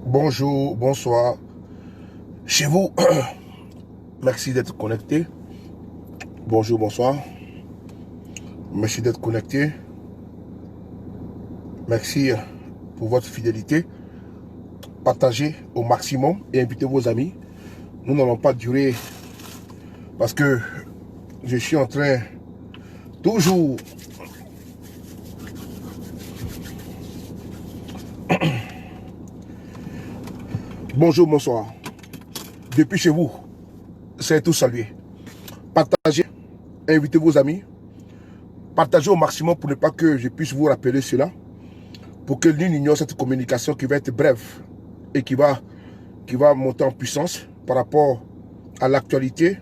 Bonjour, bonsoir. Chez vous, merci d'être connecté. Bonjour, bonsoir. Merci d'être connecté. Merci pour votre fidélité. Partagez au maximum et invitez vos amis. Nous n'allons pas durer parce que je suis en train toujours bonjour, bonsoir. Depuis chez vous, c'est tout salué. Partagez, invitez vos amis. Partagez au maximum pour ne pas que je puisse vous rappeler cela. Pour que l'une ignore cette communication qui va être brève et qui va monter en puissance par rapport à l'actualité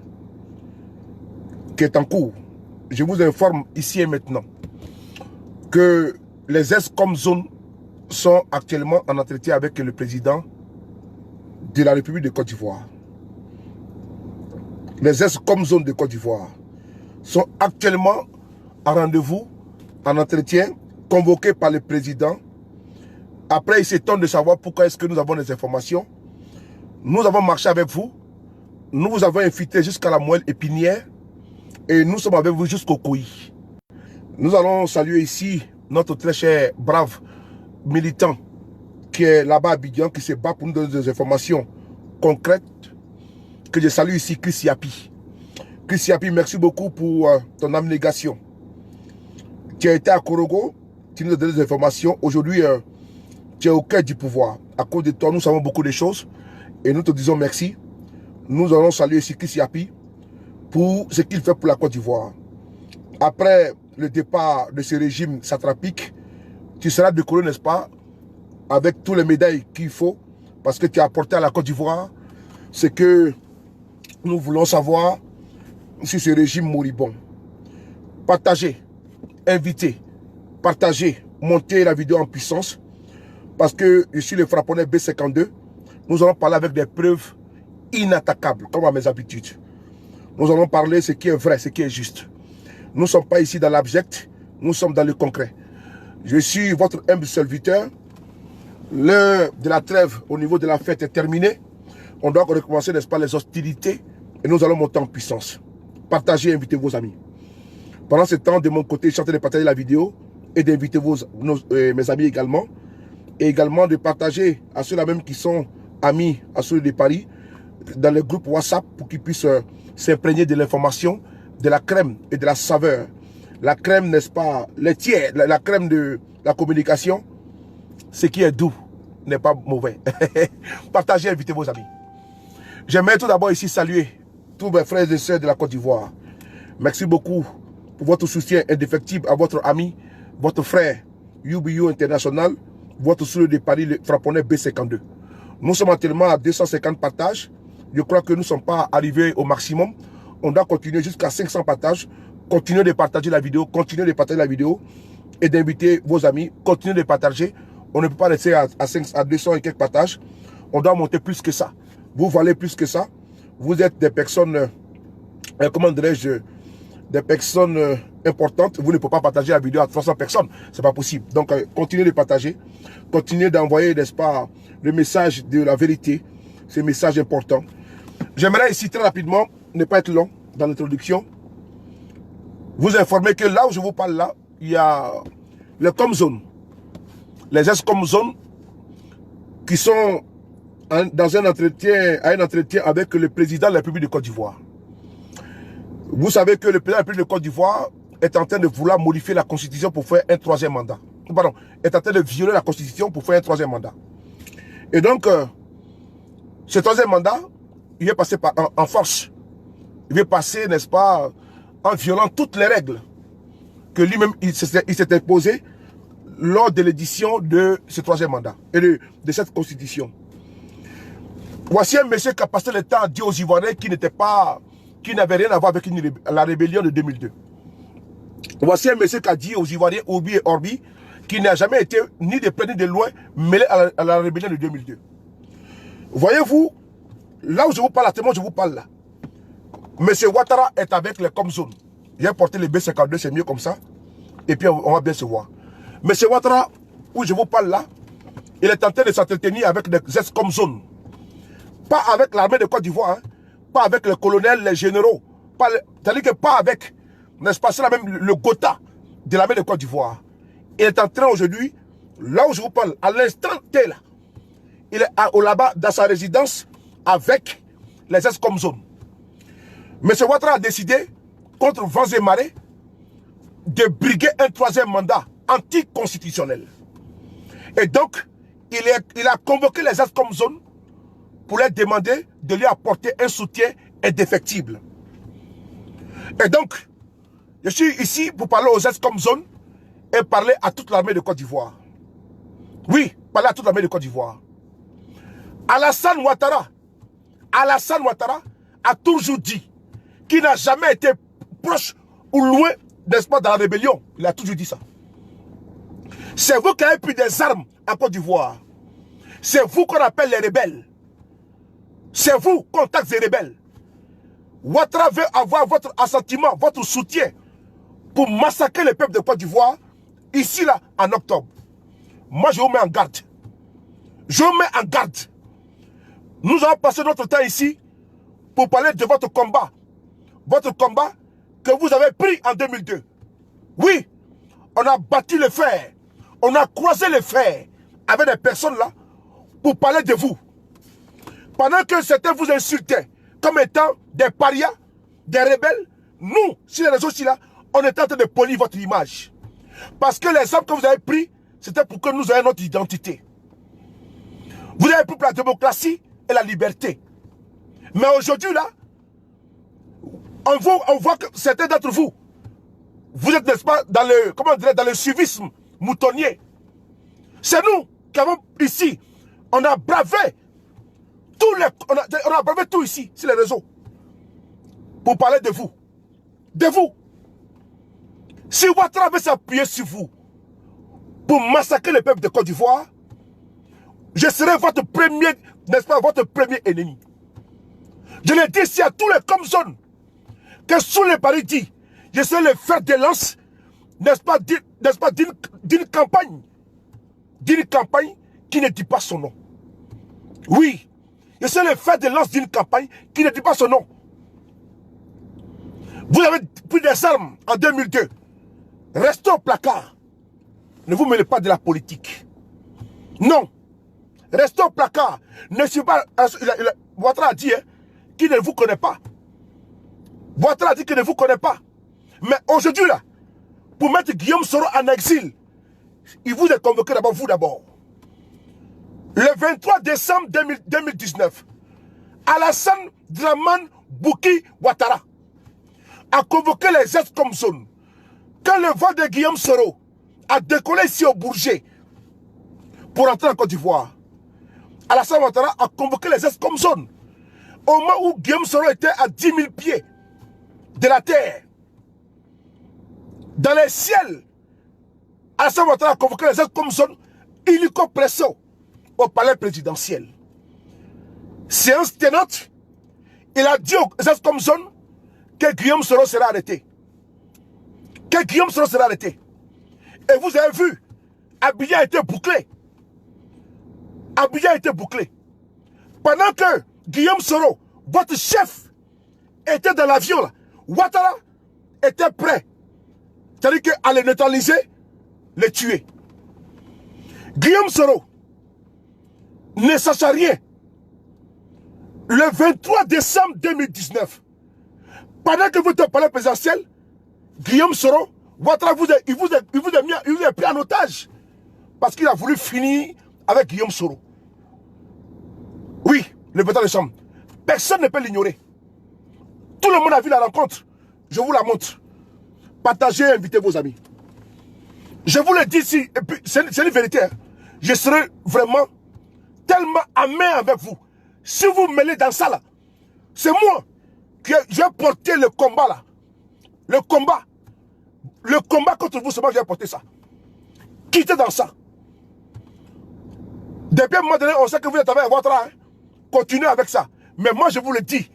qui est en cours. Je vous informe ici et maintenant que les ESCOM zones sont actuellement en entretien avec le président de la République de Côte d'Ivoire. Les ESCOM zones de Côte d'Ivoire sont actuellement en rendez-vous, en entretien, convoqués par le président. Après, il s'étonne de savoir pourquoi est-ce que nous avons des informations. Nous avons marché avec vous. Nous vous avons invité jusqu'à la moelle épinière. Et nous sommes avec vous jusqu'au Koui. Nous allons saluer ici notre très cher, brave militant qui est là-bas à Abidjan, qui se bat pour nous donner des informations concrètes. Que je salue ici, Chris Yapi. Chris Yapi, merci beaucoup pour ton abnégation. Tu as été à Korogo, tu nous as donné des informations. Aujourd'hui, tu es au cœur du pouvoir. À cause de toi, nous savons beaucoup de choses. Et nous te disons merci. Nous allons saluer ici Chris Yapi pour ce qu'il fait pour la Côte d'Ivoire. Après le départ de ce régime satrapique, tu seras décoré, n'est-ce pas, avec tous les médailles qu'il faut, parce que tu as apporté à la Côte d'Ivoire ce que nous voulons savoir sur ce régime moribond. Partagez, invitez, partagez, montez la vidéo en puissance, parce que je suis le frapponnais B52. Nous allons parler avec des preuves inattaquables, comme à mes habitudes. Nous allons parler ce qui est vrai, ce qui est juste. Nous ne sommes pas ici dans l'abject, nous sommes dans le concret. Je suis votre humble serviteur. L'heure de la trêve au niveau de la fête est terminée. On doit recommencer, n'est-ce pas, les hostilités. Et nous allons monter en puissance. Partagez, invitez vos amis. Pendant ce temps, de mon côté, je suis en train de partager la vidéo et d'inviter mes amis également. Et également de partager à ceux-là même qui sont amis à ceux de Paris dans le groupe WhatsApp pour qu'ils puissent s'imprégner de l'information, de la crème et de la saveur. La crème, n'est-ce pas, laitière, la crème de la communication, ce qui est doux n'est pas mauvais. Partagez, invitez vos amis. J'aimerais tout d'abord ici saluer tous mes frères et sœurs de la Côte d'Ivoire. Merci beaucoup pour votre soutien indéfectible à votre ami, votre frère UBU International, votre sourire de Paris, le frapponnais B52. Nous sommes actuellement à 250 partages. Je crois que nous ne sommes pas arrivés au maximum. On doit continuer jusqu'à 500 partages. Continuez de partager la vidéo, continuez de partager la vidéo et d'inviter vos amis. Continuez de partager. On ne peut pas rester à 200 et quelques partages. On doit monter plus que ça. Vous valez plus que ça. Vous êtes des personnes, comment dirais-je, des personnes importantes. Vous ne pouvez pas partager la vidéo à 300 personnes. C'est pas possible. Donc, continuez de partager. Continuez d'envoyer, n'est-ce pas, le message de la vérité. Ce message important. J'aimerais ici très rapidement, ne pas être long dans l'introduction, vous informer que là où je vous parle là, il y a les COMZONE, les ex-COMZONE qui sont dans un entretien avec le président de la République de Côte d'Ivoire. Vous savez que le président de la République de Côte d'Ivoire est en train de vouloir modifier la constitution pour faire un troisième mandat. Pardon, est en train de violer la constitution pour faire un troisième mandat. Et donc, ce troisième mandat, il est passé en force. Il est passé, n'est-ce pas, en violant toutes les règles que lui-même il s'est imposé lors de l'édition de ce troisième mandat et de cette constitution. Voici un monsieur qui a passé le temps à dire aux Ivoiriens qui n'avait rien à voir avec la rébellion de 2002. Voici un monsieur qui a dit aux Ivoiriens, Obi et Orbi, qui n'a jamais été ni de près ni de loin mêlé à la rébellion de 2002. Voyez-vous, là où je vous parle, actuellement je vous parle là. Monsieur Ouattara est avec les Comzones. J'ai porté les B52, c'est mieux comme ça. Et puis on va bien se voir. Monsieur Ouattara, où je vous parle là, il est en train de s'entretenir avec des ex-Comzones. Pas avec l'armée de Côte d'Ivoire, hein. Pas avec les colonels, les généraux. C'est-à-dire que pas avec, n'est-ce pas, c'est là même le Gotha de l'armée de Côte d'Ivoire. Il est en train aujourd'hui, là où je vous parle, à l'instant T là, il est là-bas dans sa résidence avec les ex-Comzones. M. Ouattara a décidé, contre vents et marées, de briguer un troisième mandat anticonstitutionnel. Et donc, il a convoqué les ex-Comzones pour leur demander de lui apporter un soutien indéfectible. Et donc, je suis ici pour parler aux ex-Comzones et parler à toute l'armée de Côte d'Ivoire. Oui, parler à toute l'armée de Côte d'Ivoire. Alassane Ouattara a toujours dit qu'il n'a jamais été proche ou loin, n'est-ce pas, dans la rébellion. Il a toujours dit ça. C'est vous qui avez pris des armes en Côte d'Ivoire. C'est vous qu'on appelle les rebelles. C'est vous qu'on taxe les rebelles. Ouattara veut avoir votre assentiment, votre soutien pour massacrer le peuple de Côte d'Ivoire ici, là, en octobre. Moi, je vous mets en garde. Je vous mets en garde. Nous allons passer notre temps ici pour parler de votre combat. Votre combat que vous avez pris en 2002. Oui, on a battu le fer. On a croisé le fer avec des personnes là pour parler de vous. Pendant que certains vous insultaient comme étant des parias, des rebelles, nous, sur les réseaux ici là, on est en train de polir votre image. Parce que les armes que vous avez pris, c'était pour que nous ayons notre identité. Vous avez pris pour la démocratie et la liberté. Mais aujourd'hui là, on voit que certains d'entre vous, vous êtes, n'est-ce pas, dans le, comment dire, dans le suivisme moutonnier. C'est nous qui avons ici, on a bravé on a bravé tout ici, sur les réseaux, pour parler de vous. De vous. Si Ouattara veut s'appuyer sur vous pour massacrer le peuple de Côte d'Ivoire, je serai votre premier, n'est-ce pas, votre premier ennemi. Je l'ai dit ici à tous les Comzones que sous les paris dit, je serai le fer de lance, n'est-ce pas, d'une campagne qui ne dit pas son nom. Oui, je serai le fer de lance d'une campagne qui ne dit pas son nom. Vous avez pris des armes en 2002. Restez au placard. Ne vous mêlez pas de la politique. Non. Restez au placard. Ne suis pas. Ouattara a dit qu'il ne vous connaît pas. Ouattara a dit qu'il ne vous connaît pas. Mais aujourd'hui, là, pour mettre Guillaume Soro en exil, il vous a convoqué d'abord, vous d'abord. Le 23 décembre 2019, Alassane Dramane Bouki Ouattara a convoqué les ex-Comzones. Quand le vol de Guillaume Soro a décollé ici au Bourget pour entrer en Côte d'Ivoire, Alassane Ouattara a convoqué les ex-Comzones. Au moment où Guillaume Soro était à 10 000 pieds de la terre, dans les ciels, Alassane Ouattara a convoqué les ex-Comzones illico presso au palais présidentiel. Séance tenante, il a dit aux ex-Comzones que Guillaume Soro sera arrêté. Que Guillaume Soro sera arrêté. Et vous avez vu, Abidjan a été bouclé. Abidjan a été bouclé. Pendant que Guillaume Soro, votre chef, était dans l'avion, Ouattara était prêt. C'est-à-dire qu'à les neutraliser, les tuer. Guillaume Soro ne sachant rien. Le 23 décembre 2019, pendant que vous êtes au palais présidentiel, Guillaume Soro, Ouattara il vous a pris en otage. Parce qu'il a voulu finir avec Guillaume Soro. Oui, le 23 décembre. Personne ne peut l'ignorer. Tout le monde a vu la rencontre. Je vous la montre. Partagez et invitez vos amis. Je vous le dis ici, c'est une vérité. Hein. Je serai vraiment tellement amer avec vous. Si vous me mêlez dans ça là, c'est moi qui j'ai porté le combat là. Le combat contre vous, c'est moi qui j'ai porté ça. Quittez dans ça. Depuis un moment donné, on sait que vous êtes avec Ouattara. Hein. Continuez avec ça. Mais moi, je vous le dis,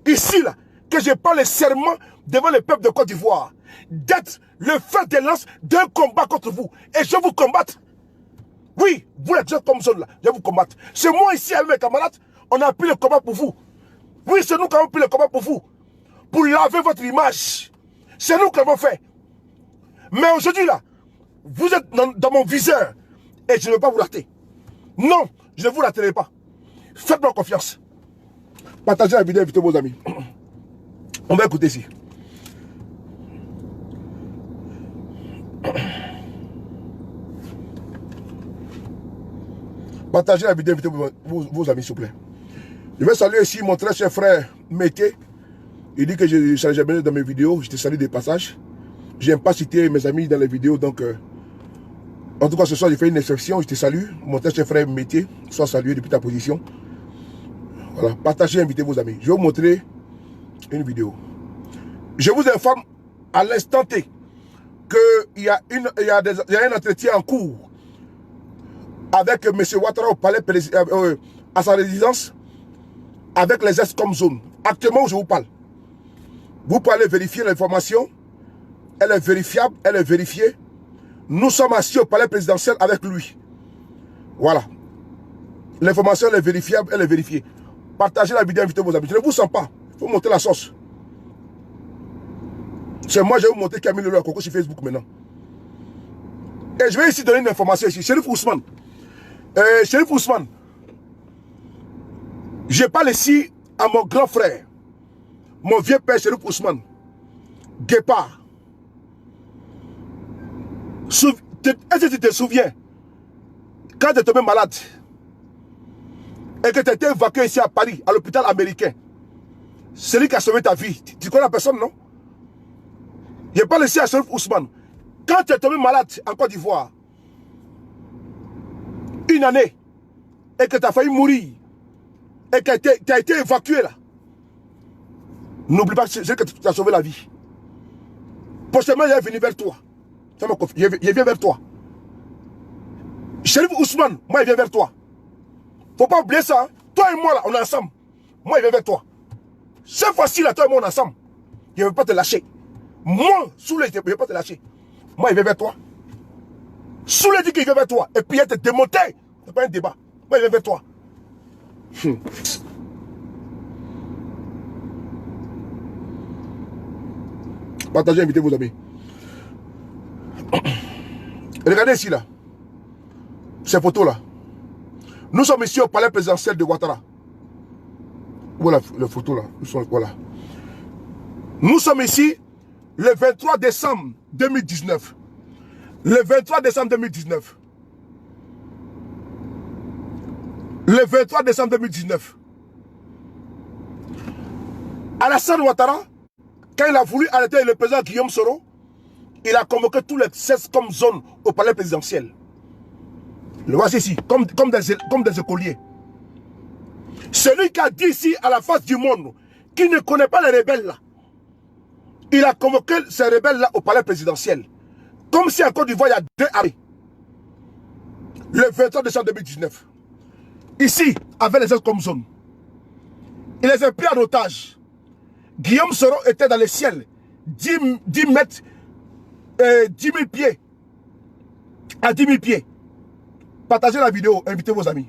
ici là, que je prends le serment devant le peuple de Côte d'Ivoire d'être le fer de lance d'un combat contre vous. Et je vais vous combattre. Oui, vous les gens comme zone là, je vais vous combattre. C'est moi ici avec mes camarades, on a pris le combat pour vous. Oui, c'est nous qui avons pris le combat pour vous. Pour laver votre image. C'est nous qui l'avons fait. Mais aujourd'hui là, vous êtes dans mon viseur et je ne vais pas vous rater. Non, je ne vous raterai pas. Faites-moi confiance. Partagez la vidéo, invitez vos amis. On va écouter ici. Partagez la vidéo, invitez vos amis, s'il vous plaît. Je vais saluer ici mon très cher frère Mété. Il dit que je ne salue jamais dans mes vidéos. Je te salue des passages. Je n'aime pas citer mes amis dans les vidéos. Donc, en tout cas, ce soir, j'ai fait une exception. Je te salue. Mon très cher frère Mété, sois salué depuis ta position. Voilà. Partagez, invitez vos amis. Je vais vous montrer une vidéo. Je vous informe à l'instant T qu'il y a un entretien en cours avec M. Ouattara au palais à sa résidence avec les ESCOM zone. Actuellement où je vous parle. Vous pouvez aller vérifier l'information. Elle est vérifiable, elle est vérifiée. Nous sommes assis au palais présidentiel avec lui. Voilà. L'information elle est vérifiable, elle est vérifiée. Partagez la vidéo, invitez vos amis. Je ne vous sens pas. Il faut monter la sauce. C'est moi, je vais vous montrer Camille Leroy Coco sur Facebook maintenant. Et je vais ici donner une information ici. Chérif Ousmane. Chérif Ousmane. Je parle ici à mon grand frère. Mon vieux père Chérif Ousmane. Guépard. Est-ce que tu te souviens quand tu es tombé malade et que tu as été évacué ici à Paris, à l'hôpital américain? Celui qui a sauvé ta vie. Tu connais la personne, non? Je parle ici à Chérif Ousmane. Quand tu es tombé malade en Côte d'Ivoire, une année, et que tu as failli mourir, et que tu as été évacué là, n'oublie pas que c'est que tu as sauvé la vie. Prochainement, je vais venir vers toi. Je viens vers toi. Chérif Ousmane, moi, je viens vers toi. Faut pas oublier ça. Hein? Toi et moi, là, on est ensemble. Moi, je viens vers toi. Cette fois-ci, là, toi et moi, on est ensemble. Je ne vais pas te lâcher. Moi, sous les, je ne vais pas te lâcher. Moi, je viens vers toi. Sous les dit qu'il vient vers toi. Et puis, il te démonté. Ce n'est pas un débat. Moi, je viens vers toi. Partagez, invitez vos amis. Regardez ici, là. Ces photos-là. Nous sommes ici au palais présidentiel de Ouattara. Voilà les photos, là. Voilà. Nous sommes ici le 23 décembre 2019. Le 23 décembre 2019. Le 23 décembre 2019. Alassane Ouattara, quand il a voulu arrêter le président Guillaume Soro, il a convoqué tous les 16 comme zones au palais présidentiel. Le voici ici, comme des écoliers. Celui qui a dit ici à la face du monde, qui ne connaît pas les rebelles là, il a convoqué ces rebelles là au palais présidentiel. Comme si en Côte d'Ivoire il y a 2 armées. Le 23 décembre 2019. Ici, avec les comme zone. Il les a pris en otage. Guillaume Soro était dans le ciel. 10 mètres, 10 000 pieds. À 10 000 pieds. Partagez la vidéo, invitez vos amis.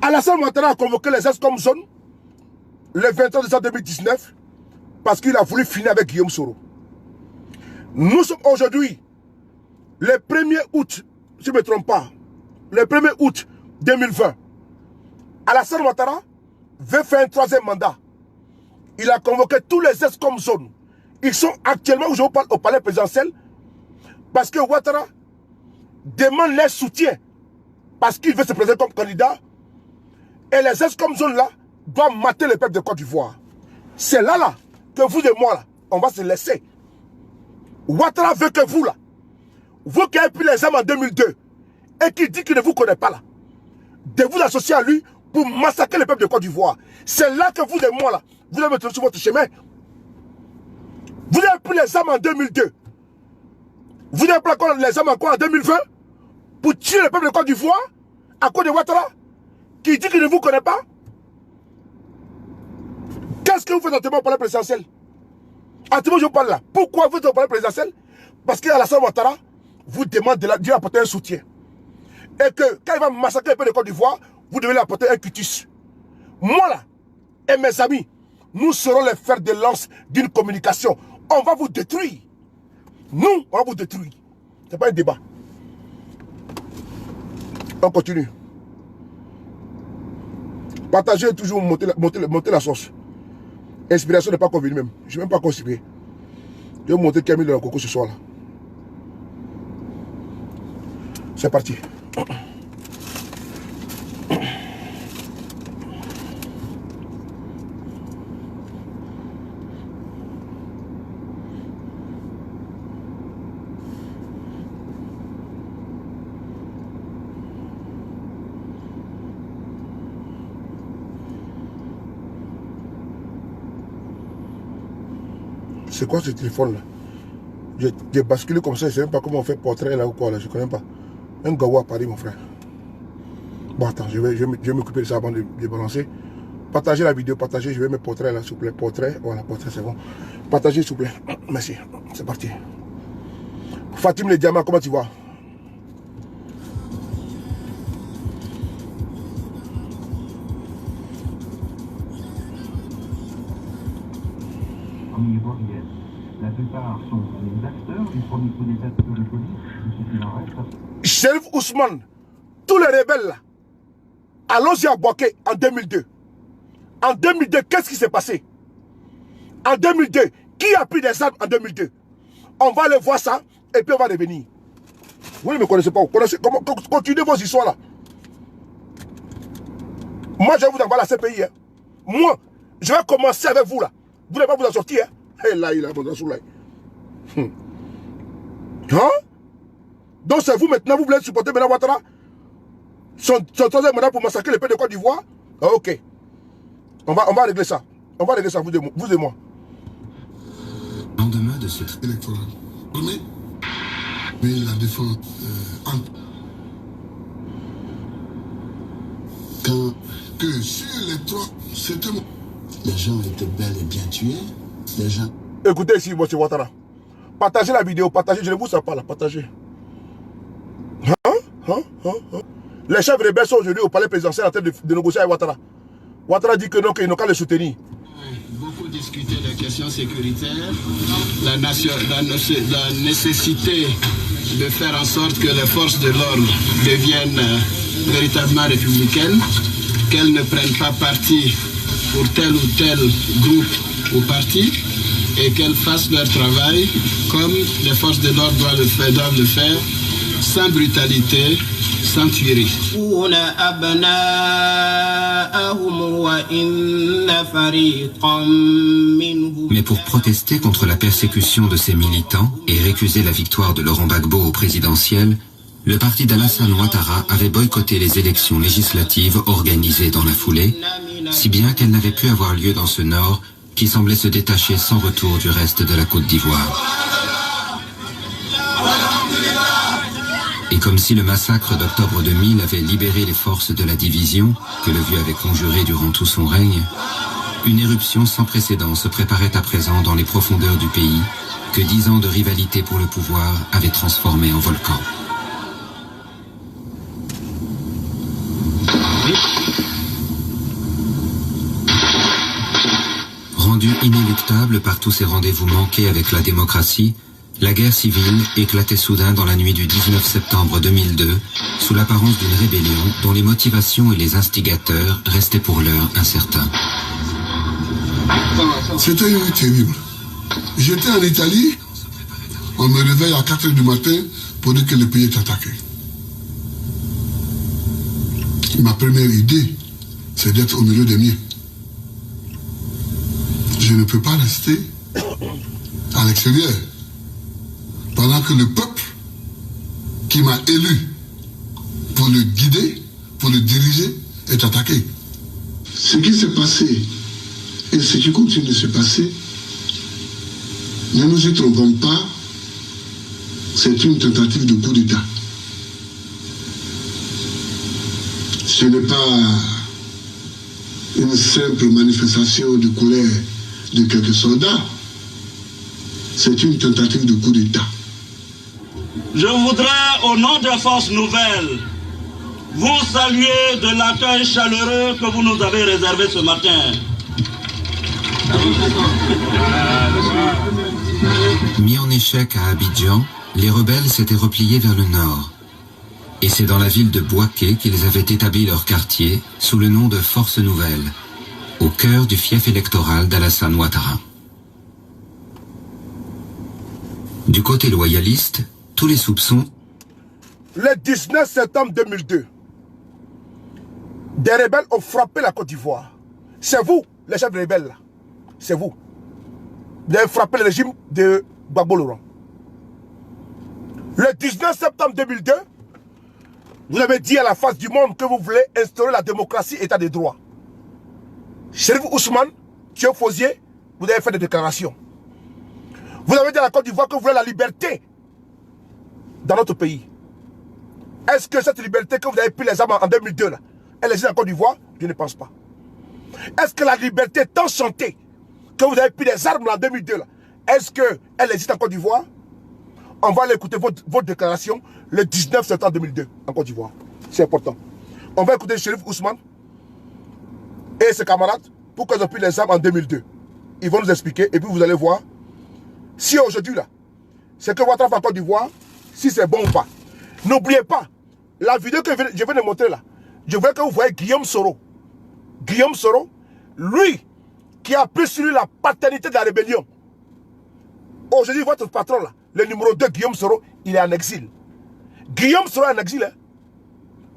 Alassane Ouattara a convoqué les comme zone le 23 décembre 2019 parce qu'il a voulu finir avec Guillaume Soro. Nous sommes aujourd'hui le 1er août, si je ne me trompe pas, le 1er août 2020. Alassane Ouattara veut faire un 3e mandat. Il a convoqué tous les comme zone. Ils sont actuellement, où je vous parle, au palais présidentiel parce que Ouattara demande leur soutien parce qu'il veut se présenter comme candidat. Et les comme zone là doivent mater le peuple de Côte d'Ivoire. C'est là que vous et moi là, on va se laisser. Ouattara veut que vous là, vous qui avez pris les armes en 2002 et qui dit qu'il ne vous connaît pas là, de vous associer à lui pour massacrer le peuple de Côte d'Ivoire. C'est là que vous et moi là, vous allez me trouver sur votre chemin. Vous avez pris les armes en 2002. Vous n'avez pas encore les armes encore en 2020 pour tuer le peuple de Côte d'Ivoire à cause de Ouattara qui dit qu'il ne vous connaît pas. Qu'est-ce que vous faites actuellement au palais présidentiel? Actuellement, je vous parle là. Pourquoi vous êtes au palais présidentiel? Parce qu'Alassane Ouattara vous demande de lui apporter un soutien. Et que quand il va massacrer le peuple de Côte d'Ivoire, vous devez lui apporter un cutis. Moi là, et mes amis, nous serons les fers de lance d'une communication. On va vous détruire. Nous, on va vous détruire. Ce n'est pas un débat. On continue. Partagez toujours, monter la sauce. Inspiration n'est pas convenue même. Je ne vais même pas considérer. Je vais vous montrer Camille dans le coco ce soir là. C'est parti. C'est quoi ce téléphone là? J'ai basculé comme ça, je ne sais même pas comment on fait portrait là ou quoi là, je ne connais pas. Un gawa à Paris mon frère. Bon attends, je vais m'occuper de ça avant de balancer. Partagez la vidéo, partagez, je vais mettre portrait là s'il vous plaît. Portrait, voilà, portrait c'est bon. Partagez s'il vous plaît. Merci, c'est parti. Fatim les diamants, comment tu vas? La plupart sont les acteurs du premier coup d'état de la police, ce qu'il en reste. Chérif Ousmane, tous les rebelles là, allons-y à Boaké en 2002. En 2002, qu'est-ce qui s'est passé? En 2002, qui a pris des armes en 2002? On va aller voir ça et puis on va revenir. Vous ne me connaissez pas, vous connaissez, continuez vos histoires là. Moi, je vais vous envoyer la CPI. Hein. Moi, je vais commencer avec vous là. Vous n'allez pas vous en sortir. Hein? Et là, il a bon là. Hein? Donc c'est vous maintenant, vous voulez supporter maintenant Ouattara? Son troisième mandat pour massacrer les pays de Côte d'Ivoire? Ah, ok. On va régler ça. On va régler ça, vous et moi. Lendemain de cette électorale. Mais la défense que sur les trois, c'était moi. Les gens étaient bel et bien tués. Les gens. Écoutez ici, monsieur Ouattara. Partagez la vidéo, partagez, je ne vous sers pas là, partagez. Les chefs rebelles sont aujourd'hui au palais présidentiel en train de négocier avec Ouattara. Ouattara dit que non, qu'ils n'ont qu'à le soutenir. Beaucoup discuté des questions sécuritaires, la nécessité de faire en sorte que les forces de l'ordre deviennent véritablement républicaines, qu'elles ne prennent pas parti pour tel ou tel groupe ou parti, et qu'elles fassent leur travail comme les forces de l'ordre doivent le faire, sans brutalité, sans tuerie. Mais pour protester contre la persécution de ces militants et récuser la victoire de Laurent Gbagbo au présidentiel, le parti d'Alassane Ouattara avait boycotté les élections législatives organisées dans la foulée, si bien qu'elles n'avaient pu avoir lieu dans ce nord qui semblait se détacher sans retour du reste de la Côte d'Ivoire. Et comme si le massacre d'octobre 2000 avait libéré les forces de la division, que le vieux avait conjuré durant tout son règne, une éruption sans précédent se préparait à présent dans les profondeurs du pays, que 10 ans de rivalité pour le pouvoir avaient transformé en volcan. Rendue inéluctable par tous ces rendez-vous manqués avec la démocratie, la guerre civile éclatait soudain dans la nuit du 19 septembre 2002, sous l'apparence d'une rébellion dont les motivations et les instigateurs restaient pour l'heure incertains. C'était une nuit terrible. J'étais en Italie, on me réveille à 4 h du matin pour dire que le pays est attaqué. Ma première idée, c'est d'être au milieu des miens. Je ne peux pas rester à l'extérieur pendant que le peuple qui m'a élu pour le guider, pour le diriger, est attaqué. Ce qui s'est passé et ce qui continue de se passer, ne nous y trompons pas, c'est une tentative de coup d'État. Ce n'est pas une simple manifestation de colère de quelques soldats. C'est une tentative de coup d'État. Je voudrais, au nom des forces nouvelles, vous saluer de l'accueil chaleureux que vous nous avez réservé ce matin. Mis en échec à Abidjan, les rebelles s'étaient repliés vers le nord. Et c'est dans la ville de Bouaké qu'ils avaient établi leur quartier sous le nom de Force Nouvelle, au cœur du fief électoral d'Alassane Ouattara. Du côté loyaliste, tous les soupçons... Le 19 septembre 2002, des rebelles ont frappé la Côte d'Ivoire. C'est vous, les chefs de rebelles, là. C'est vous. Vous avez frappé le régime de Gbagbo Laurent. Le 19 septembre 2002, vous avez dit à la face du monde que vous voulez instaurer la démocratie et l'état de droit. Chérif Ousmane, Thio Fosier, vous avez fait des déclarations. Vous avez dit à la Côte d'Ivoire que vous voulez la liberté dans notre pays. Est-ce que cette liberté que vous avez pris les armes en 2002, là, elle existe en Côte d'Ivoire? Je ne pense pas. Est-ce que la liberté tant chantée que vous avez pris les armes là, en 2002, là, est-ce qu'elle existe en Côte d'Ivoire? On va aller écouter votre déclaration le 19 septembre 2002 en Côte d'Ivoire. C'est important. On va écouter Chérif Ousmane et ses camarades pourquoi ils ont pris les armes en 2002. Ils vont nous expliquer et puis vous allez voir si aujourd'hui là, c'est que Ouattara fait en Côte d'Ivoire, si c'est bon ou pas. N'oubliez pas, la vidéo que je viens de montrer là, je veux que vous voyez Guillaume Soro. Guillaume Soro, lui, qui a pris sur lui la paternité de la rébellion. Aujourd'hui, votre patron là, le numéro 2, Guillaume Soro, il est en exil. Guillaume Soro est en exil. Hein?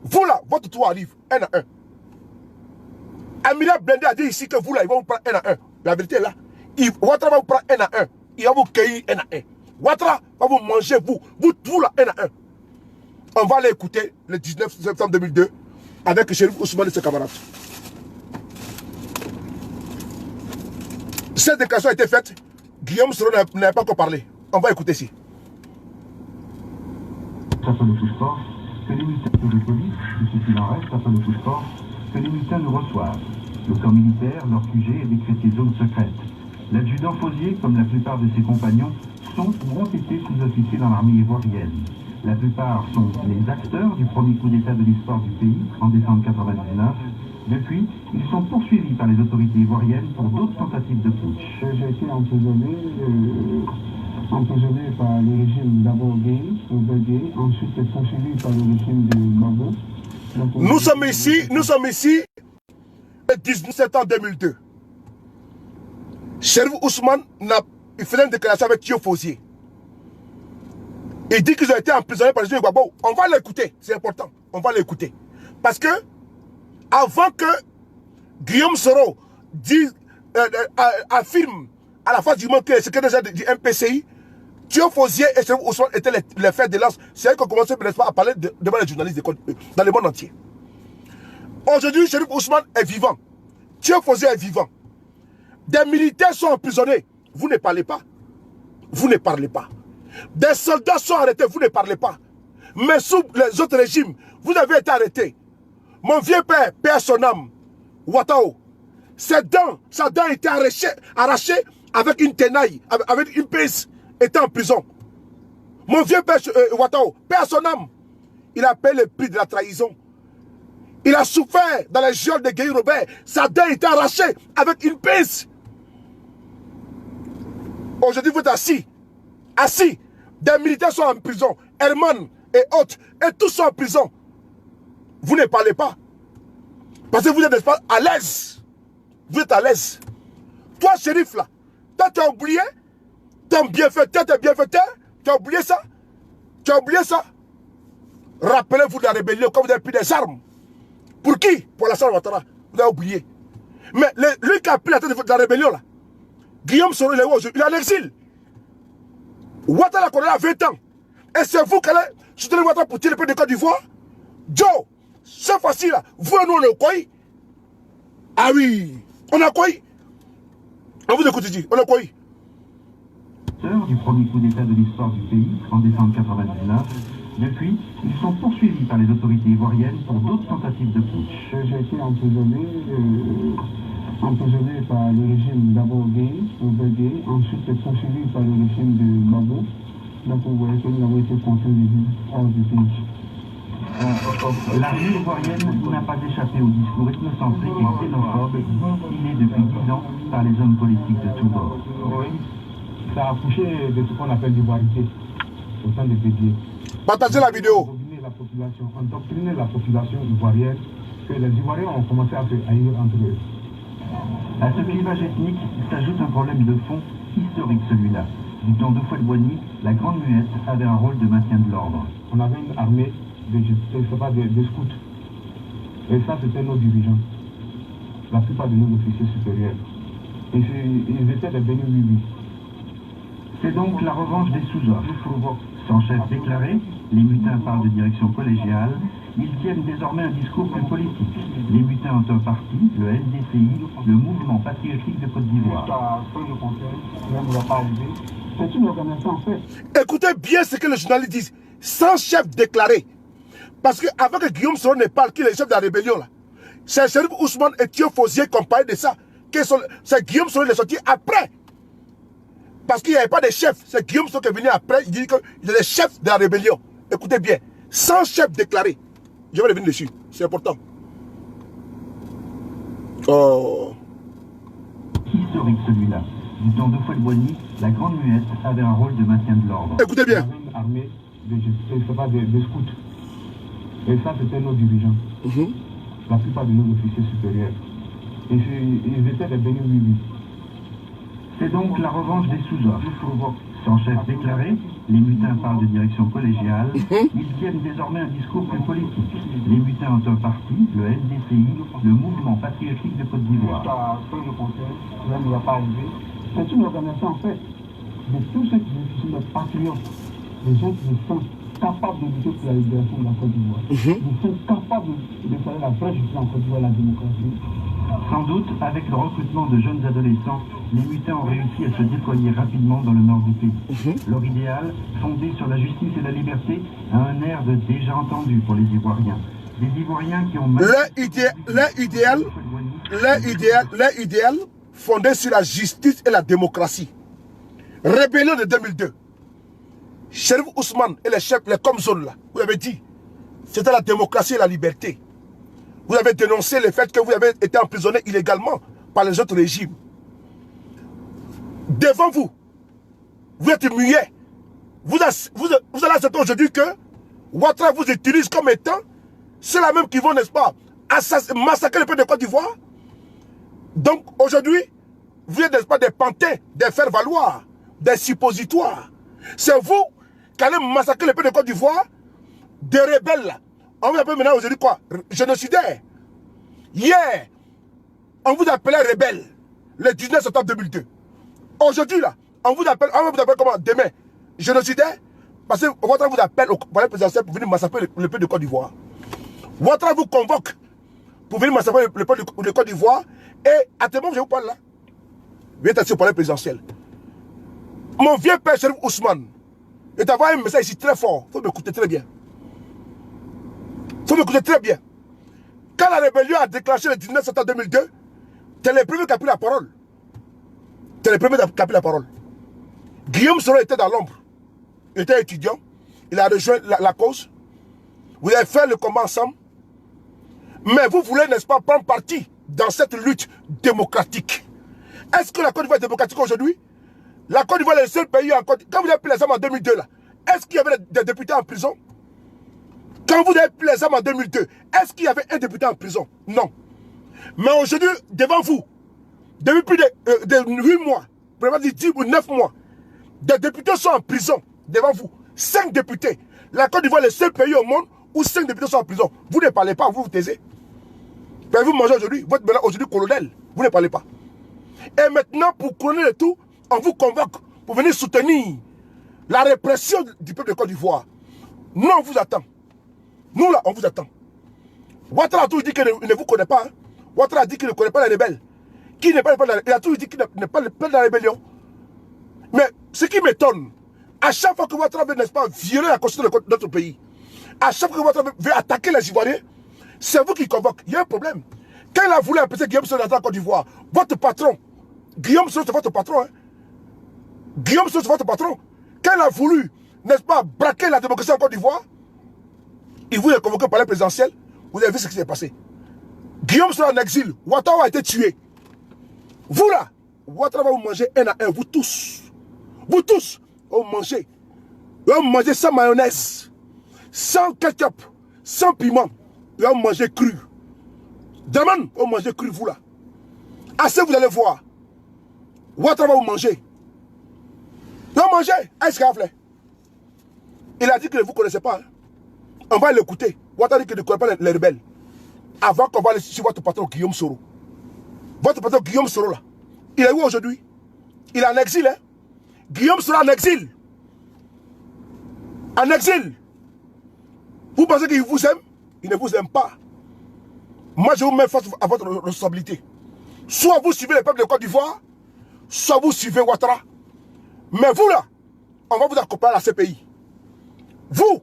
Vous là, votre tour arrive, 1 à 1. Amira Blendé a dit ici que vous là, ils vont vous prendre 1 à 1. La vérité est là. Ouattara va vous prendre 1 à 1. Il va vous cueillir 1 à 1. Ouattara va vous manger, vous là, 1 à 1. On va aller écouter le 19 septembre 2002 avec Chérif Ousmane et ses camarades. Cette déclaration a été faite, Guillaume Soro n'a pas encore parlé. On va écouter ici. Ça peut le touche pas, que les militaires de police, ou ce qu'il en reste, ça peut le touche pas, que les militaires nous reçoivent. Le camp militaire, leur QG est décrété zone secrète. L'adjudant Fosier, comme la plupart de ses compagnons, sont ou ont été sous-officiers dans l'armée ivoirienne. La plupart sont les acteurs du premier coup d'État de l'histoire du pays en décembre 1999. Depuis, ils sont poursuivis par les autorités ivoiriennes pour d'autres tentatives de putsch. J'ai été emprisonné par le régime d'abord Gueye, ensuite poursuivi par le régime de Gbagbo. Nous sommes ici le 19 septembre 2002. Chérif Ousmane il faisait une déclaration avec Thio Fosier. Il dit qu'ils ont été emprisonnés par le régime de Gbagbo. On va l'écouter, c'est important. On va l'écouter. Parce que, avant que Guillaume Soro affirme à la face du monde que c'est secrétaire général du MPCI, Thio Fosier et Chérif Ousmane étaient les fers de lance. C'est eux qui ont commencé à parler devant les journalistes dans le monde entier. Aujourd'hui, Chérif Ousmane est vivant. Thio Fosier est vivant. Des militaires sont emprisonnés. Vous ne parlez pas. Vous ne parlez pas. Des soldats sont arrêtés. Vous ne parlez pas. Mais sous les autres régimes, vous avez été arrêtés. Mon vieux père, père son âme, Ouattao, sa dent a été arrachée avec une tenaille, avec une pince, était en prison. Mon vieux père, Ouattao, père son âme, il a payé le prix de la trahison. Il a souffert dans les geôles de Gueye Robert. Sa dent a été arrachée avec une pince. Aujourd'hui, vous êtes assis. Des militaires sont en prison. Herman et autres, et tous sont en prison. Vous ne parlez pas. Parce que vous n'êtes pas à l'aise. Vous êtes à l'aise. Toi, shérif, là, toi, tu as oublié ton bienfaiteur, tes bienfaiteurs. Tu as oublié ça. Tu as oublié ça. Rappelez-vous de la rébellion quand vous avez pris des armes. Pour qui? Pour Alassane Ouattara. Vous avez oublié. Mais lui qui a pris la tête de la rébellion, là, Guillaume Soro, il est en exil. Ouattara connaît à 20 ans. Et c'est vous qui allez soutenir Ouattara pour tirer le pays de Côte d'Ivoire? Joe, cette fois-ci là, vous et nous on est quoi? Ah oui, on a quoi? On vous écoute ici, on a quoi? Du premier coup d'État de l'histoire du pays en décembre 1999, Depuis, ils sont poursuivis par les autorités ivoiriennes pour d'autres tentatives de putsch. J'ai été emprisonné par le régime d'abord gay, ensuite poursuivi par le régime de Gbagbo. Donc vous voyez que nous avons été contraints de vivre hors du pays. L'armée ivoirienne n'a pas échappé au discours ethnocentré et xénophobe inné depuis 10 ans par les hommes politiques de tous bords. Oui, ça a accouché de ce qu'on appelle l'ivoirité au sein des pays. Partagez la vidéo. Endoctriner la population ivoirienne, que les Ivoiriens ont commencé à se haïr entre eux. À ce clivage ethnique s'ajoute un problème de fond historique, celui-là. Du temps de Houphouët-Boigny, la Grande Muette avait un rôle de maintien de l'ordre. On avait une armée de scouts. Et ça, c'était nos dirigeants. La plupart de nos officiers supérieurs. Et ils étaient des bénis oui. C'est donc la revanche des sous-ordres. Sans chef déclaré, les mutins parlent de direction collégiale. Ils tiennent désormais un discours plus politique. Les mutins ont un parti, le LDCI, le Mouvement Patriotique de Côte d'Ivoire. C'est une organisation en fait. Écoutez bien ce que les journalistes disent. Sans chef déclaré. Parce qu'avant que Guillaume Soro ne parle, qui est le chef de la rébellion là, c'est Chérif Ousmane et Thio Fosier qui ont parlé de ça. C'est Guillaume Soro qui est sorti après. Parce qu'il n'y avait pas de chef. C'est Guillaume Soro qui est venu après. Il dit qu'il est le chef de la rébellion. Écoutez bien. Sans chef déclaré. Je vais revenir dessus. C'est important. Oh. Historique celui-là. Du temps de Houphouët-Boigny, la Grande Muette avait un rôle de maintien de l'ordre. Écoutez bien. On avait une armée de scouts. Et ça, c'était nos dirigeants. La plupart de nos officiers supérieurs. Et ils étaient des bénis oui. C'est donc la revanche des sous-ordres. Sans chef déclaré, les mutins parlent de direction collégiale. Ils tiennent désormais un discours plus politique. Les mutins ont un parti, le LDCI, le Mouvement Patriotique de Côte d'Ivoire. C'est une organisation en fait de tous ceux qui sont des patriotes, des gens qui sont capables de lutter pour la libération de la Côte d'Ivoire. Ils sont capables de faire la vraie justice en Côte d'Ivoire, la démocratie. Sans doute, avec le recrutement de jeunes adolescents, les mutins ont réussi à se déployer rapidement dans le nord du pays. Leur idéal, fondé sur la justice et la liberté, a un air de déjà entendu pour les Ivoiriens. Des Ivoiriens qui ont... Leur idéal, fondé sur la justice et la démocratie. Rébellion de 2002. Chérif Ousmane et les chefs, les Comzones là, vous avez dit, c'était la démocratie et la liberté. Vous avez dénoncé le fait que vous avez été emprisonné illégalement par les autres régimes. Devant vous, vous êtes muet. Vous allez accepter aujourd'hui que Ouattara vous utilise comme étant, c'est la même qui vont, n'est-ce pas, massacrer le peuple de Côte d'Ivoire. Donc aujourd'hui, vous êtes, n'est-ce pas, des pantins, des faire-valoir, des suppositoires. C'est vous qui allez massacrer le peuple de Côte d'Ivoire, des rebelles là. On vous appelle maintenant aujourd'hui quoi? Génocidaire. Hier, on vous appelait rebelle, le 19 septembre 2002. Aujourd'hui là, on vous appelle comment? Demain, génocidaire. Parce que Ouattara vous appelle au palais présidentiel pour venir massacrer le peuple de Côte d'Ivoire. Ouattara vous convoque pour venir massacrer le peuple de Côte d'Ivoire. Et à ce moment, je vous parle là. Viens t'asseoir au palais présidentiel. Mon vieux père Chérif Ousmane, et d'avoir un message ici très fort. Il faut m'écouter très bien. Il faut m'écouter très bien. Quand la rébellion a déclenché le 19 septembre 2002, t'es le premier qui a pris la parole. T'es le premier qui a pris la parole. Guillaume Soro était dans l'ombre. Il était étudiant. Il a rejoint la cause. Vous avez fait le combat ensemble. Mais vous voulez, n'est-ce pas, prendre parti dans cette lutte démocratique. Est-ce que la Côte d'Ivoire est démocratique aujourd'hui? La Côte d'Ivoire est le seul pays encore. Quand vous avez pris les armes en 2002, là, est-ce qu'il y avait des députés en prison? Quand vous avez pris les armes en 2002, est-ce qu'il y avait un député en prison? Non. Mais aujourd'hui, devant vous, depuis plus de 8 mois, probablement 10 ou 9 mois, des députés sont en prison devant vous. 5 députés. La Côte d'Ivoire est le seul pays au monde où 5 députés sont en prison. Vous ne parlez pas, vous vous taisez. Vous mangez aujourd'hui, vous êtes maintenant aujourd'hui colonel. Vous ne parlez pas. Et maintenant, pour couronner le tout, on vous convoque pour venir soutenir la répression du peuple de Côte d'Ivoire. Nous, on vous attend. Nous, là, on vous attend. Ouattara a toujours dit qu'il ne vous connaît pas. Hein. Ouattara a dit qu'il ne connaît pas les rebelles. Il a toujours dit qu'il n'est pas le peuple de la rébellion. Mais ce qui m'étonne, à chaque fois que Ouattara veut, n'est-ce pas, violer la constitution de notre pays, À chaque fois que Ouattara veut attaquer les Ivoiriens, c'est vous qui convoquez. Il y a un problème. Quand il a voulu empêcher Guillaume Soro d'entrer en Côte d'Ivoire, votre patron, Guillaume Soro c'est votre patron, hein? Guillaume Soro c'est votre patron. Quand il a voulu, n'est-ce pas, braquer la démocratie en Côte d'Ivoire, il voulait convoquer par le présidentiel, vous avez vu ce qui s'est passé. Guillaume Soro en exil, Ouattara a été tué. Vous là, Ouattara va vous manger un à un, vous tous. Vous tous, vous mangez. Vous mangez sans mayonnaise, sans ketchup, sans piment. Vous mangez cru. Demain, vous mangez cru, vous là. Assez, vous allez voir. Ouattara va vous manger. Vous mangez, est-ce qu'il a fait? Il a dit que vous ne connaissez pas. Hein? On va l'écouter. Ouattara dit qu'il ne connaît pas les rebelles. Avant qu'on va aller sur votre patron Guillaume Soro. Votre patron Guillaume Soro là. Il est où aujourd'hui? Il est en exil. Hein? Guillaume Soro en exil. En exil. Vous pensez qu'il vous aime? Il ne vous aime pas. Moi, je vous mets face à votre responsabilité. Soit vous suivez le peuple de Côte d'Ivoire, soit vous suivez Ouattara. Mais vous là, on va vous accompagner à la CPI. Vous,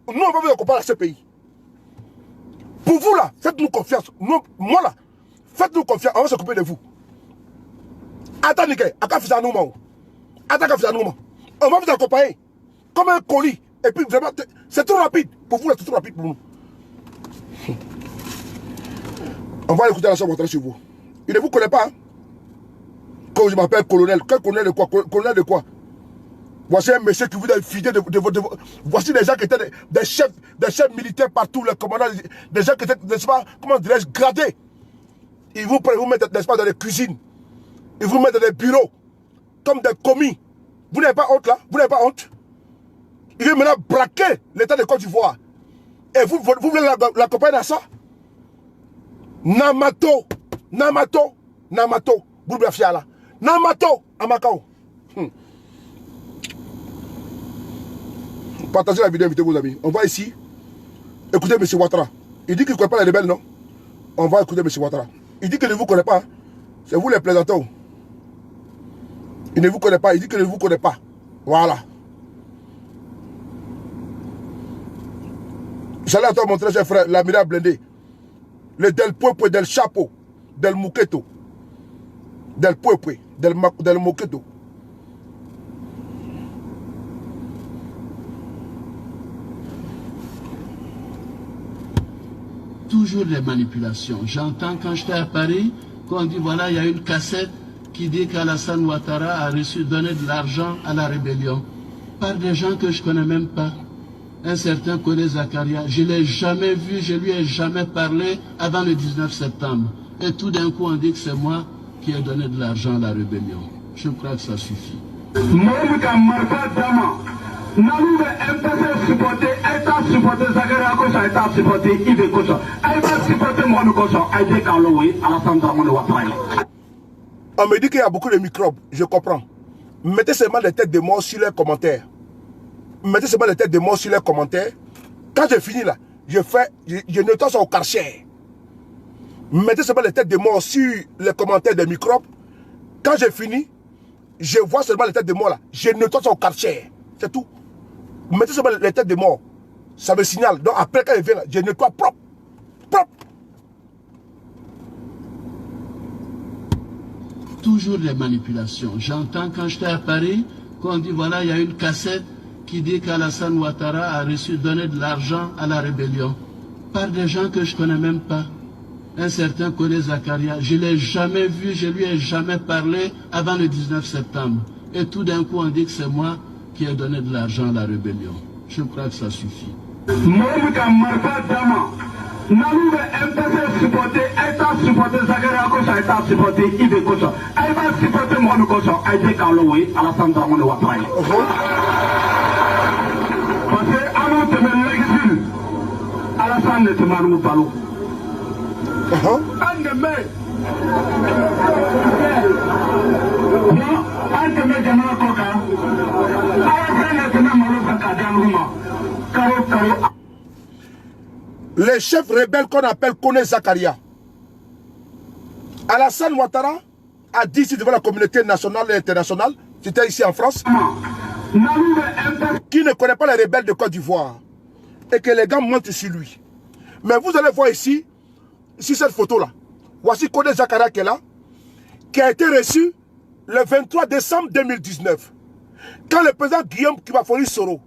nous, on va vous accompagner à la CPI. Pour vous là, faites-nous confiance. Nous, moi là, faites-nous confiance. On va s'occuper de vous. Attends, Niké, on va vous accompagner comme un colis. Et puis vraiment, c'est trop rapide. Pour vous là, c'est trop rapide pour nous. On va écouter la chambre Ouattara sur vous. Il ne vous connaît pas. Hein? Quand je m'appelle colonel. Quel colonel de quoi? Colonel de quoi? Voici un monsieur qui vous a fidé de voici des gens qui étaient des chefs militaires partout, les commandants, des gens qui étaient, n'est-ce pas, comment dirais-je, gradés. Ils vous prennent, vous mettent, n'est-ce pas, dans les cuisines. Ils vous mettent dans les bureaux, comme des commis. Vous n'avez pas honte là? Vous n'avez pas honte? Il veut maintenant braquer l'État de Côte d'Ivoire. Et vous voulez l'accompagner à ça? Namato, Boubla Fiala, Namato, Amakao. Partagez la vidéo, invitez vos amis. On va ici écouter M. Ouattara. Il dit qu'il ne connaît pas les rebelles, non? On va écouter M. Ouattara. Il dit qu'il ne vous connaît pas. Hein? C'est vous les plaisantons. Il ne vous connaît pas. Il dit qu'il ne vous connaît pas. Voilà. J'allais à toi montrer, cher frère, l'amiral blindé. Le Del Puepue, Del Chapo, Del Muketo. Del Puepue, Del Muketo. Toujours des manipulations. J'entends quand j'étais à Paris, qu'on dit voilà, il y a une cassette qui dit qu'Alassane Ouattara a donné de l'argent à la rébellion. Par des gens que je ne connais même pas. Un certain Kone Zakaria, je ne l'ai jamais vu, je ne lui ai jamais parlé avant le 19 septembre. Et tout d'un coup, on dit que c'est moi qui ai donné de l'argent à la rébellion. Je crois que ça suffit. On me dit qu'il y a beaucoup de microbes, je comprends. Mettez seulement les têtes de morts sur les commentaires. Mettez seulement les têtes de morts sur les commentaires. Quand j'ai fini là, je nettoie ça au Karcher. Mettez seulement les têtes de morts sur les commentaires des microbes. Quand j'ai fini, je vois seulement les têtes de morts là. Je nettoie ça au Karcher. C'est tout. Mettez seulement les têtes de morts. Ça me signale. Donc après quand il vient là, je nettoie propre. Propre. Toujours des manipulations. J'entends quand j'étais à Paris, qu'on dit voilà, il y a une cassette qui dit qu'Alassane Ouattara a donné de l'argent à la rébellion. Par des gens que je ne connais même pas. Un certain Kone Zakaria, je ne l'ai jamais vu, je ne lui ai jamais parlé avant le 19 septembre. Et tout d'un coup, on dit que c'est moi qui ai donné de l'argent à la rébellion. Je crois que ça suffit. Les chefs rebelles qu'on appelle Kone Zakaria. Alassane Ouattara a dit ici devant la communauté nationale et internationale, c'était ici en France, qui ne connaît pas les rebelles de Côte d'Ivoire. et que les gars mentent sur lui. Mais vous allez voir ici, cette photo-là. Voici Kodé Zakaria qui est là, qui a été reçu le 23 décembre 2019. Quand le président Guillaume Kibafori Soro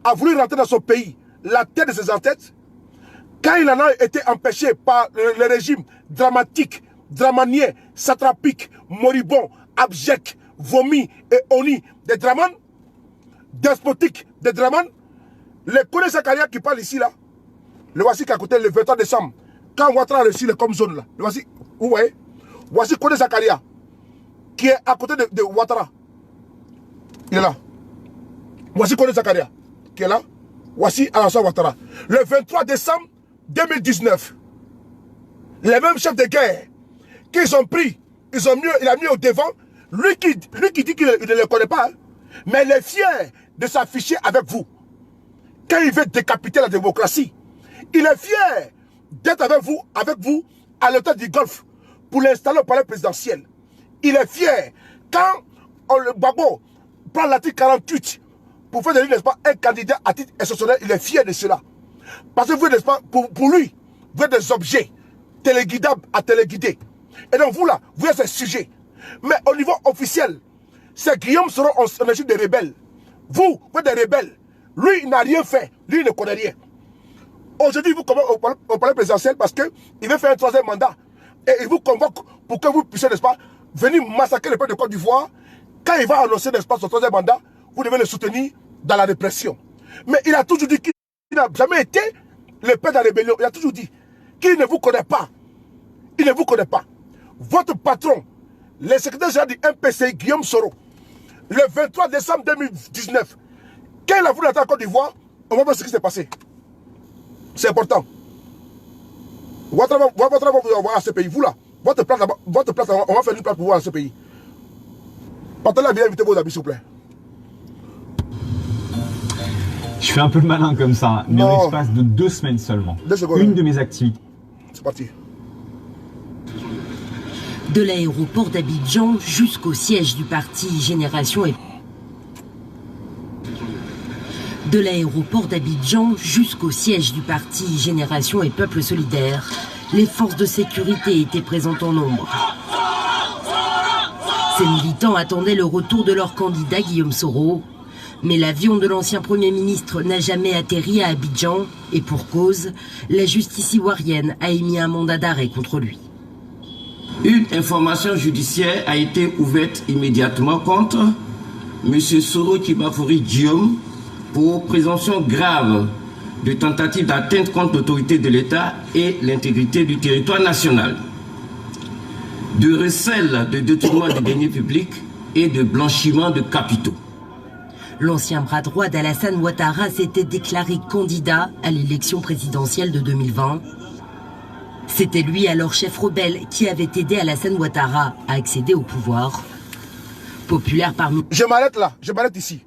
a voulu rentrer dans son pays, la tête de ses entêtes, quand il en a été empêché par le régime dramatique, dramanien, satrapique, moribond, abject, vomi et oni des Draman, despotique des Draman, le Kodé Zakaria qui parle ici là, le voici qui a coûté le 23 décembre, quand Ouattara a reçu le comme zone là, le voici, vous voyez, voici Kodé Zakaria qui est à côté de Ouattara. Il est là. Voici Kodé Zakaria qui est là. Voici Alassane Ouattara. Le 23 décembre 2019, les mêmes chefs de guerre qu'ils ont pris, il a mis au devant, lui qui dit qu'il ne le connaît pas, hein, mais il est fier de s'afficher avec vous. Quand il veut décapiter la démocratie, il est fier d'être avec vous à l'hôtel du Golfe pour l'installer au palais présidentiel. Il est fier quand le Gbagbo prend l'article 48 pour faire de lui, n'est-ce pas, un candidat à titre exceptionnel, il est fier de cela. Parce que vous, n'est-ce pas, pour lui, vous êtes des objets téléguidables à téléguider. Et donc vous là, vous êtes des sujets. Mais au niveau officiel, c'est Guillaume Soro en échec des rebelles. Vous êtes des rebelles. Lui, il n'a rien fait. Lui, il ne connaît rien. Aujourd'hui, il vous convoque au palais présidentiel parce qu'il veut faire un troisième mandat. Et il vous convoque pour que vous puissiez, n'est-ce pas, venir massacrer le peuple de Côte d'Ivoire. Quand il va annoncer, n'est-ce pas, son troisième mandat, vous devez le soutenir dans la répression. Mais il a toujours dit qu'il n'a jamais été le père de la rébellion. Il a toujours dit qu'il ne vous connaît pas. Il ne vous connaît pas. Votre patron, le secrétaire général du MPCI, Guillaume Soro, le 23 décembre 2019, quand il a voulu entrer en Côte d'Ivoire, on va voir ce qui s'est passé. C'est important. Ouattara va vous envoyer à ce pays. Vous là, votre place, on va faire une place pour vous à ce pays. Partez là, viens inviter vos amis, s'il vous plaît. Je fais un peu le malin comme ça, mais non. en l'espace de 2 semaines seulement. 2 secondes. Une de mes activités. C'est parti. De l'aéroport d'Abidjan jusqu'au siège du parti Génération et... De l'aéroport d'Abidjan jusqu'au siège du parti Génération et Peuple Solidaire, les forces de sécurité étaient présentes en nombre. Ces militants attendaient le retour de leur candidat Guillaume Soro, mais l'avion de l'ancien Premier ministre n'a jamais atterri à Abidjan, et pour cause, la justice ivoirienne a émis un mandat d'arrêt contre lui. Une information judiciaire a été ouverte immédiatement contre M. Soro Kibafori Guillaume pour présomption grave de tentative d'atteinte contre l'autorité de l'État et l'intégrité du territoire national, de recel de détournement des deniers publics et de blanchiment de capitaux. L'ancien bras droit d'Alassane Ouattara s'était déclaré candidat à l'élection présidentielle de 2020. C'était lui, alors chef rebelle, qui avait aidé Alassane Ouattara à accéder au pouvoir. Populaire parmi... Je m'arrête là, je m'arrête ici.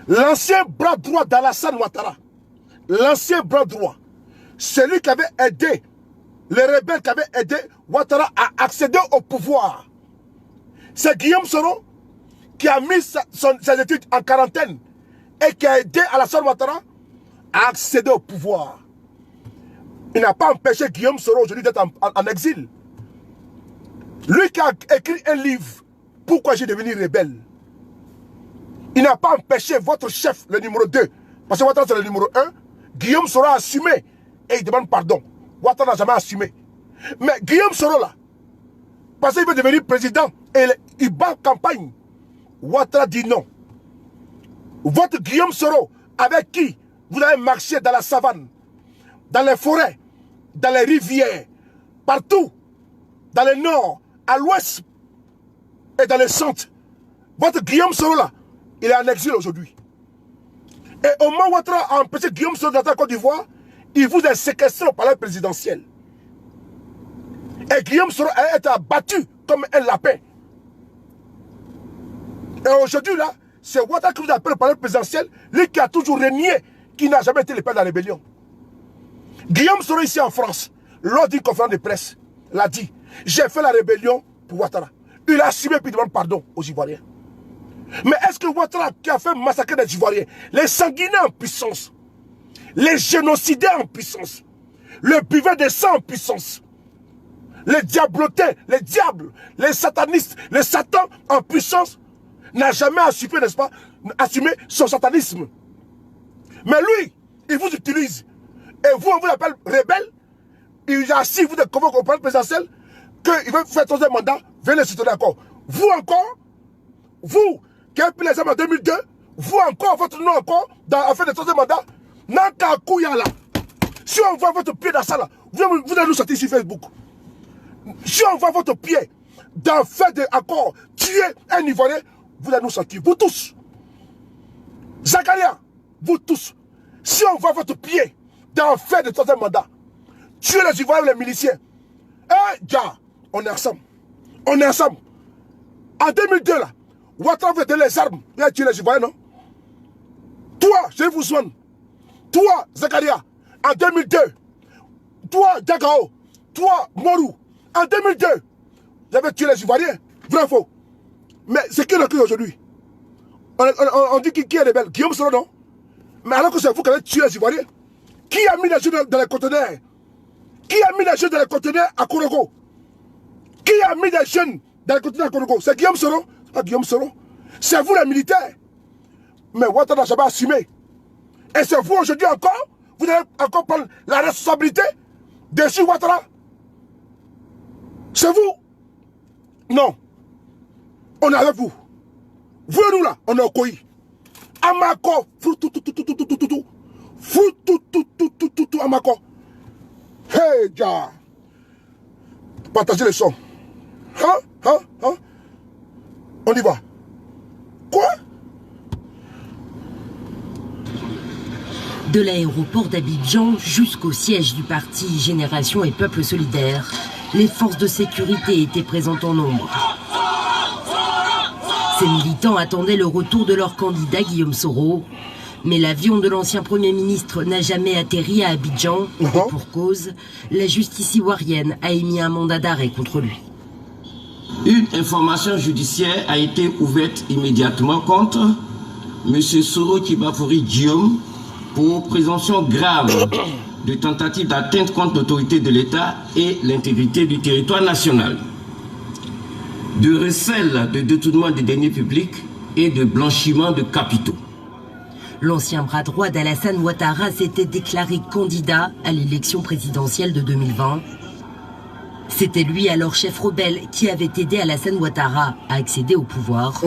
L'ancien bras droit d'Alassane Ouattara, l'ancien bras droit, celui qui avait aidé, les rebelles qui avaient aidé Ouattara à accéder au pouvoir, c'est Guillaume Soro qui a mis ses études en quarantaine et qui a aidé Alassane Ouattara à accéder au pouvoir. Il n'a pas empêché Guillaume Soro aujourd'hui d'être en exil. Lui qui a écrit un livre, Pourquoi j'ai devenu rebelle. Il n'a pas empêché votre chef, le numéro 2, parce que Ouattara c'est le numéro 1, Guillaume Soro a assumé et il demande pardon. Ouattara n'a jamais assumé. Mais Guillaume Soro là, parce qu'il veut devenir président et il bat campagne, Ouattara dit non. Votre Guillaume Soro, avec qui vous avez marché dans la savane, dans les forêts, dans les rivières, partout, dans le nord, à l'ouest et dans le centre, votre Guillaume Soro là, il est en exil aujourd'hui. Et au moment où Ouattara a empêché Guillaume Soro d'entrer en Côte d'Ivoire, il vous a séquestré au palais présidentiel. Et Guillaume Soro a été abattu comme un lapin. Et aujourd'hui là, c'est Ouattara qui vous appelle au palais présidentiel, lui qui a toujours régné, qui n'a jamais été le père de la rébellion. Guillaume Soro ici en France, lors d'une conférence de presse, l'a dit, j'ai fait la rébellion pour Ouattara. Il a assumé puis il demande pardon aux Ivoiriens. Mais est-ce que Ouattara qui a fait massacrer des Ivoiriens, les sanguinaires en puissance, les génocidaires en puissance, le buveur de sang en puissance, les diablotés, les diables, les satanistes, les satans en puissance, n'a jamais assumé, n'est-ce pas, assumé son satanisme. Mais lui, il vous utilise. Et vous, on vous appelle rebelle. Il a assis, vous, de convoquer au palais présidentiel, qu'il veut faire troisième mandat, venez soutenir encore. Vous encore, vous, qui avez pris les armes en 2002, vous encore, votre nom encore, dans l'affaire de troisième mandat, Nanka Kouyala. Si on voit votre pied dans ça là, vous allez nous sortir sur Facebook. Si on voit votre pied dans fait de accord, tuer un Ivoirien, vous allez nous sortir. Vous tous. Zakaria, vous tous. Si on voit votre pied dans fait de troisième mandat, tuer les Ivoiriens et les miliciens, ja, on est ensemble. On est ensemble. En 2002 là, Ouattara vous donné les armes, il a tué les Ivoiriens, non? Toi, je vais vous soigner. Toi, Zakaria, en 2002, toi, Dagao, toi, Morou, en 2002, vous avez tué les Ivoiriens. Vrai ou faux? Mais c'est qui le cri aujourd'hui? On dit qui est rebelle? Guillaume Soro, non? Mais alors que c'est vous qui avez tué les Ivoiriens. Qui a mis les jeux dans les conteneurs? Qui a mis les jeux dans les conteneurs à Korogo? Qui a mis des jeunes dans les conteneurs à Korogo? C'est Guillaume Soro? C'est pas Guillaume Soro. C'est vous les militaires. Mais Ouattara n'a jamais assumé. Et c'est vous aujourd'hui encore, vous allez encore prendre la responsabilité dessus Ouattara. C'est vous. Non. On est avec vous. Vous et nous là, on est au Koyi. Amako, fou tout, Amako. Hey, ja. Partagez les sons. On y va. Quoi? De l'aéroport d'Abidjan jusqu'au siège du parti Génération et Peuple Solidaire, les forces de sécurité étaient présentes en nombre. Ces militants attendaient le retour de leur candidat Guillaume Soro, mais l'avion de l'ancien Premier ministre n'a jamais atterri à Abidjan, et pour cause, la justice ivoirienne a émis un mandat d'arrêt contre lui. Une information judiciaire a été ouverte immédiatement contre M. Soro Kibafori Guillaume pour présomption grave de tentative d'atteinte contre l'autorité de l'État et l'intégrité du territoire national, de recel de détournement des deniers publics et de blanchiment de capitaux. L'ancien bras droit d'Alassane Ouattara s'était déclaré candidat à l'élection présidentielle de 2020. C'était lui, alors chef rebelle, qui avait aidé Alassane Ouattara à accéder au pouvoir.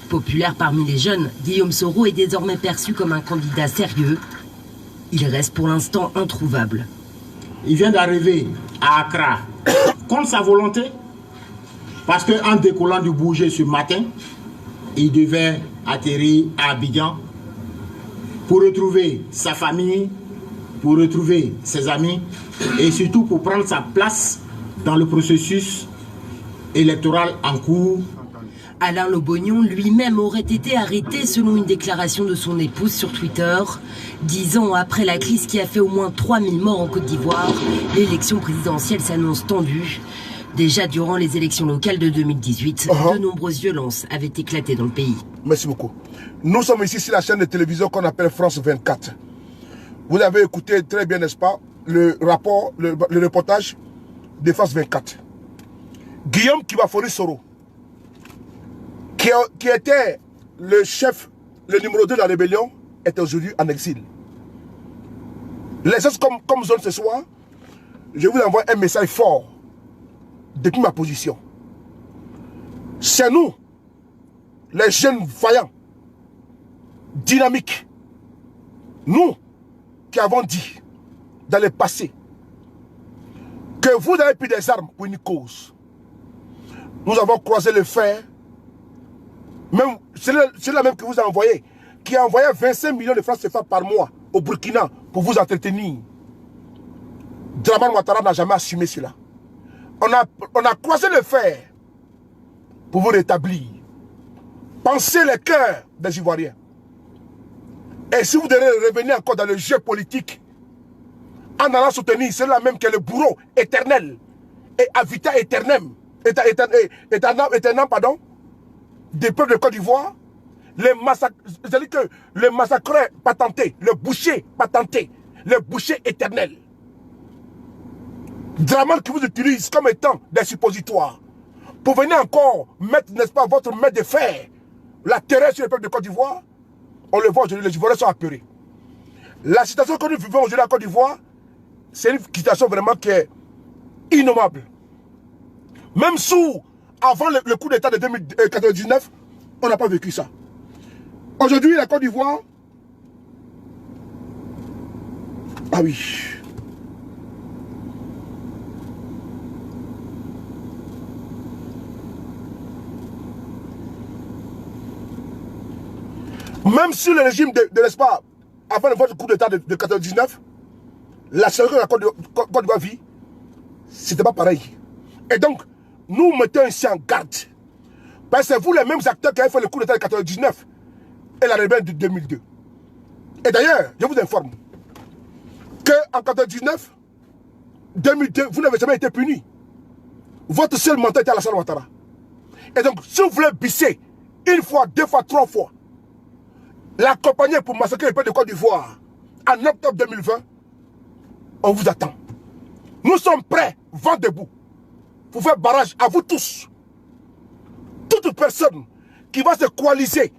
Populaire parmi les jeunes, Guillaume Soro est désormais perçu comme un candidat sérieux. Il reste pour l'instant introuvable. Il vient d'arriver à Accra contre sa volonté, parce qu'en décollant du Bourget ce matin, il devait atterrir à Abidjan pour retrouver sa famille, pour retrouver ses amis et surtout pour prendre sa place dans le processus électoral en cours. Alain Lobognon lui-même aurait été arrêté selon une déclaration de son épouse sur Twitter. 10 ans après la crise qui a fait au moins 3000 morts en Côte d'Ivoire, l'élection présidentielle s'annonce tendue. Déjà durant les élections locales de 2018, de nombreuses violences avaient éclaté dans le pays. Merci beaucoup. Nous sommes ici sur la chaîne de télévision qu'on appelle France 24. Vous avez écouté très bien, n'est-ce pas, le rapport, le reportage de France 24. Guillaume Kibafori Soro, qui était le chef, le numéro 2 de la rébellion, est aujourd'hui en exil. Les choses comme zone ce soir, je vous envoie un message fort depuis ma position. C'est nous, les jeunes vaillants, dynamiques, nous qui avons dit dans le passé que vous avez pris des armes pour une cause. Nous avons croisé le fer. Même, c'est la même que vous a envoyé, qui a envoyé 25 millions de francs CFA par mois au Burkina pour vous entretenir. Dramane Ouattara n'a jamais assumé cela. On a croisé le fer pour vous rétablir. Pensez les cœurs des Ivoiriens. Et si vous devez revenir encore dans le jeu politique, en allant soutenir, c'est la même que le bourreau éternel et à vita éternel, pardon, des peuples de Côte d'Ivoire, les massacres, c'est-à-dire que le massacreur patenté, le boucher patenté, le boucher éternel. Draman qui vous utilise comme étant des suppositoires pour venir encore mettre, n'est-ce pas, votre main de fer, la terreur sur le peuple de Côte d'Ivoire. On le voit aujourd'hui, les Ivoiriens sont apeurés. La situation que nous vivons aujourd'hui en Côte d'Ivoire, c'est une situation vraiment qui est innommable. Même avant le coup d'État de 2099, on n'a pas vécu ça. Aujourd'hui, la Côte d'Ivoire... Ah oui. Même si le régime de l'espace, avant votre coup d'État de 1999, la situation de la Côte d'Ivoire vit, c'était pas pareil. Et donc, nous mettons ici en garde. Parce que c'est vous les mêmes acteurs qui avez fait le coup d'État de 1999 et la rébellion de 2002. Et d'ailleurs, je vous informe qu'en 1999, 2002, vous n'avez jamais été punis. Votre seul mentor était Alassane Ouattara. Et donc, si vous voulez bisser une fois, deux fois, trois fois, l'accompagner pour massacrer le peuple de Côte d'Ivoire en octobre 2020, on vous attend. Nous sommes prêts, vent debout, pour faire barrage à vous tous. Toute personne qui va se coaliser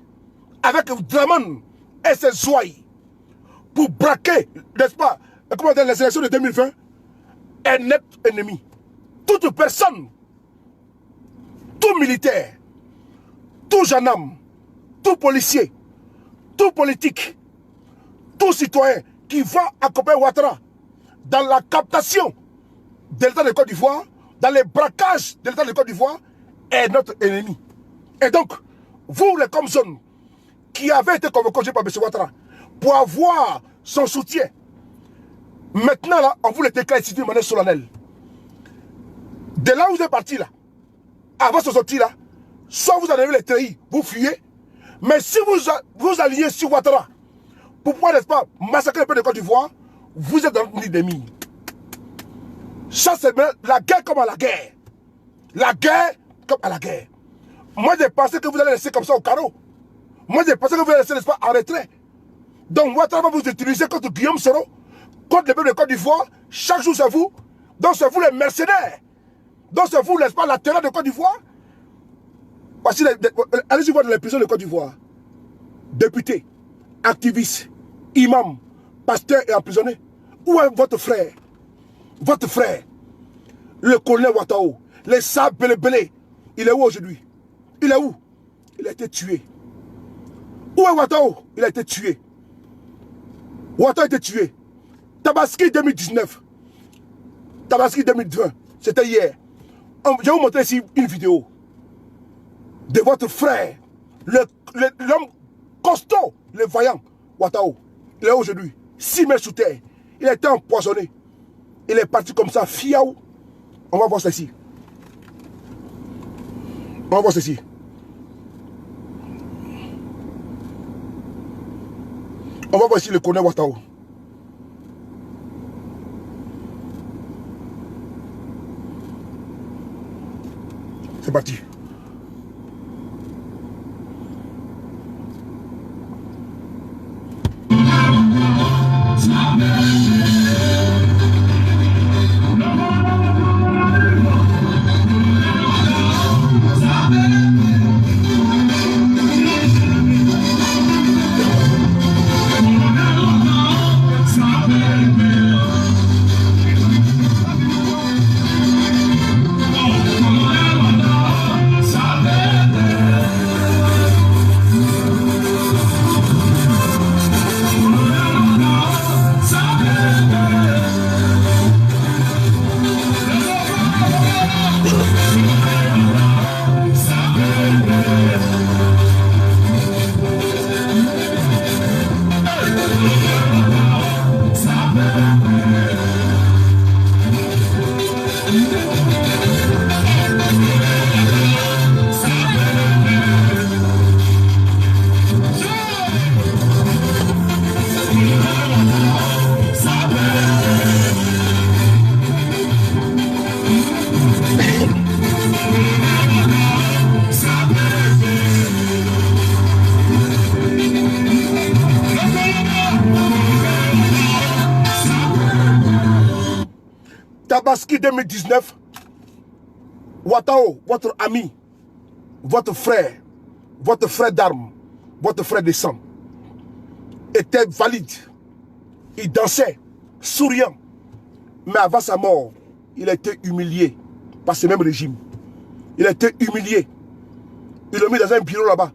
avec Draman et ses ouailles pour braquer, n'est-ce pas, les élections de 2020 est net ennemi. Toute personne, tout militaire, tout gendarme, tout policier, tout politique, tout citoyen qui va accompagner Ouattara dans la captation de l'État de Côte d'Ivoire, dans les braquages de l'État de Côte d'Ivoire, est notre ennemi. Et donc, vous les Comzones qui avez été convoqués par M. Ouattara pour avoir son soutien, maintenant là, on vous le déclare ici d'une manière solennelle. De là où vous êtes parti là, avant ce sortie là, soit vous en avez les trahis, vous fuyez, mais si vous alliez sur Ouattara pour pouvoir, n'est-ce pas, massacrer le peuple de Côte d'Ivoire, vous êtes dans l'ennemi. Ça, c'est la guerre comme à la guerre. La guerre comme à la guerre. Moi, j'ai pensé que vous allez laisser comme ça au carreau. Moi, j'ai pensé que vous allez laisser, n'est-ce pas, en retrait. Donc, Ouattara va vous utiliser contre Guillaume Soro, contre le peuple de Côte d'Ivoire. Chaque jour, c'est vous. Donc, c'est vous les mercenaires. Donc, c'est vous, n'est-ce pas, la terreur de Côte d'Ivoire. Voici, allez-y voir dans les prisons de Côte d'Ivoire. Députés, activistes, imams, pasteurs et emprisonnés. Où est votre frère? Votre frère, le colonel Ouattao, les sables belé, il est où aujourd'hui? Il est où? Il a été tué. Où est Ouattao? Il a été tué. Ouattao a été tué. Tabaski 2019. Tabaski 2020. C'était hier. Je vais vous montrer ici une vidéo de votre frère, l'homme costaud, le vaillant, Ouattao. Il est aujourd'hui 6 mètres sous terre. Il a été empoisonné. Il est parti comme ça, fiaou. On va voir ceci. On va voir ceci. On va voir ici le colonel Ouattao. C'est parti. Tabaski 2019, Ouattara, votre ami, votre frère d'armes, votre frère de sang, était valide. Il dansait, souriant. Mais avant sa mort, il a été humilié par ce même régime. Il a été humilié. Ils l'ont mis dans un bureau là-bas.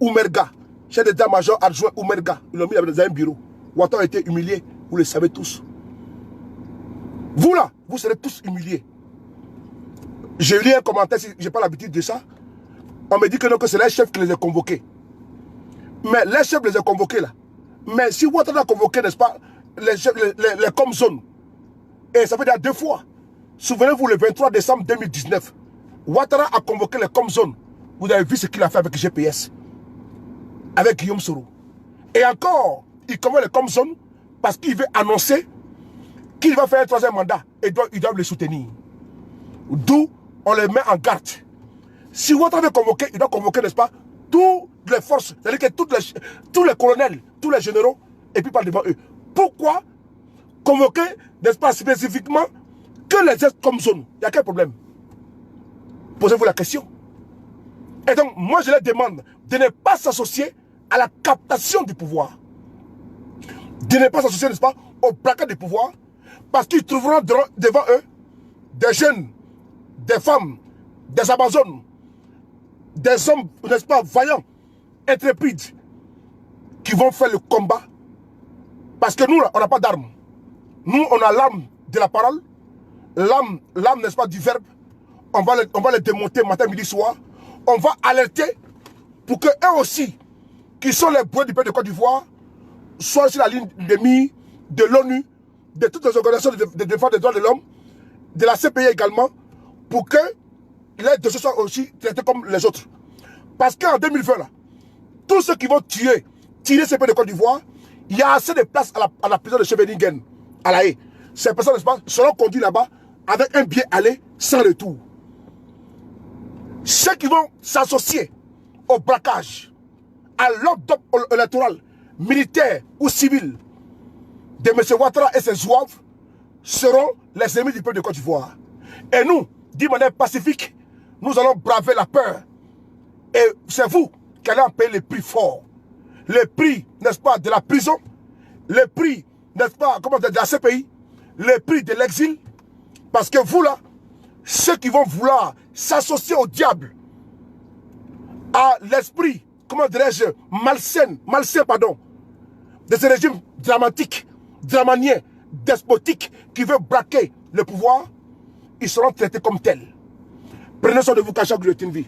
Oumerga, chef d'état-major adjoint Oumerga, ils l'ont mis dans un bureau. Ouattara a été humilié, vous le savez tous. Vous là, vous serez tous humiliés. J'ai lu un commentaire, si je n'ai pas l'habitude de ça. On me dit que non, que c'est les chefs qui les a convoqués. Mais les chefs les ont convoqués là. Mais si Ouattara a convoqué, n'est-ce pas, les Comzones, et ça veut dire 2 fois. Souvenez-vous, le 23 décembre 2019, Ouattara a convoqué les Comzones. Vous avez vu ce qu'il a fait avec GPS, avec Guillaume Soro. Et encore, il convoque les Comzones parce qu'il veut annoncer qu'il va faire un 3e mandat et ils doivent le soutenir. D'où on les met en garde. Si Ouattara veut convoquer, il doit convoquer, n'est-ce pas, toutes les forces, c'est-à-dire que tous les colonels, tous les généraux, et puis par devant eux. Pourquoi convoquer, n'est-ce pas, spécifiquement que les ex-Comzones? Il y a quel problème? Posez-vous la question. Et donc, moi, je leur demande de ne pas s'associer à la captation du pouvoir. De ne pas s'associer, n'est-ce pas, au braquage du pouvoir, parce qu'ils trouveront devant eux des jeunes, des femmes, des Amazones, des hommes, n'est-ce pas, vaillants, intrépides, qui vont faire le combat. Parce que nous, là, on n'a pas d'armes. Nous, on a l'arme de la parole, l'arme, n'est-ce pas, du verbe. On va les démonter matin, midi, soir. On va alerter pour que eux aussi, qui sont les bois du peuple de Côte d'Ivoire, soient sur la ligne de mire de l'ONU, de toutes les organisations de défense des droits de l'homme, de la CPI également, pour que les dossiers soient aussi traités comme les autres. Parce qu'en 2020, là, tous ceux qui vont tirer ces pays de Côte d'Ivoire, il y a assez de place à la prison de Scheveningen, à La Haye. Ces personnes, n'est-ce pas, seront conduites là-bas avec un billet aller sans retour. Ceux qui vont s'associer au braquage, à l'ordre électoral, militaire ou civil de M. Ouattara et ses zouaves seront les ennemis du peuple de Côte d'Ivoire. Et nous, d'une manière pacifique, nous allons braver la peur. Et c'est vous qui allez en payer le prix fort. Le prix, n'est-ce pas, de la prison, le prix, n'est-ce pas, comment dire, de la CPI, le prix de l'exil. Parce que vous là, ceux qui vont vouloir s'associer au diable, à l'esprit, comment dirais-je, malsain, pardon, de ce régime dramatique, dramanien, despotique, qui veut braquer le pouvoir, ils seront traités comme tels. Prenez soin de vous, Kacha Guillotinvi.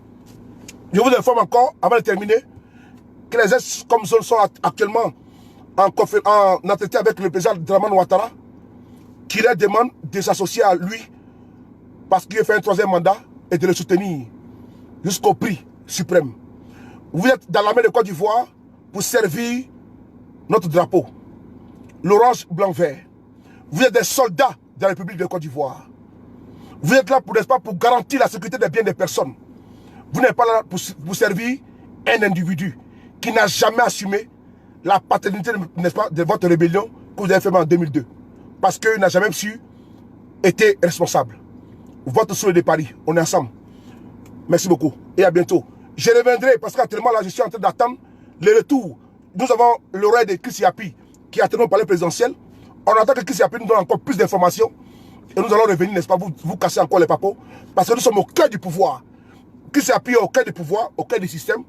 Je vous informe encore, avant de terminer, que les ex-Comzones sont actuellement en entretien avec le président Dramane Ouattara, qui leur demande de s'associer à lui parce qu'il a fait un 3e mandat et de le soutenir jusqu'au prix suprême. Vous êtes dans l'armée de Côte d'Ivoire pour servir notre drapeau, l'orange, blanc, vert. Vous êtes des soldats de la République de Côte d'Ivoire. Vous êtes là, n'est-ce pas, pour garantir la sécurité des biens des personnes. Vous n'êtes pas là pour servir un individu qui n'a jamais assumé la paternité, n'est-ce pas, de votre rébellion que vous avez fait en 2002. Parce qu'il n'a jamais su été responsable. Votre souhait de Paris, on est ensemble. Merci beaucoup et à bientôt. Je reviendrai parce qu'actuellement là je suis en train d'attendre le retour. Nous avons l'oreille de Chris Yapi qui est actuellement au palais présidentiel. On attend que Chris Yapi nous donne encore plus d'informations. Et nous allons revenir, n'est-ce pas, vous casser encore les papos. Parce que nous sommes au cœur du pouvoir. Chris Yapi est au cœur du pouvoir, au cœur du système.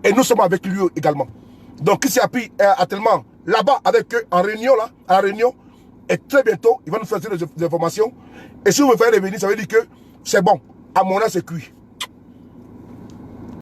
Et nous sommes avec lui également. Donc Chris Yapi est actuellement là-bas avec eux en réunion, là, à la réunion. Et très bientôt, il va nous faire des informations. Et si vous me faites revenir, ça veut dire que c'est bon. À mon âge, c'est cuit.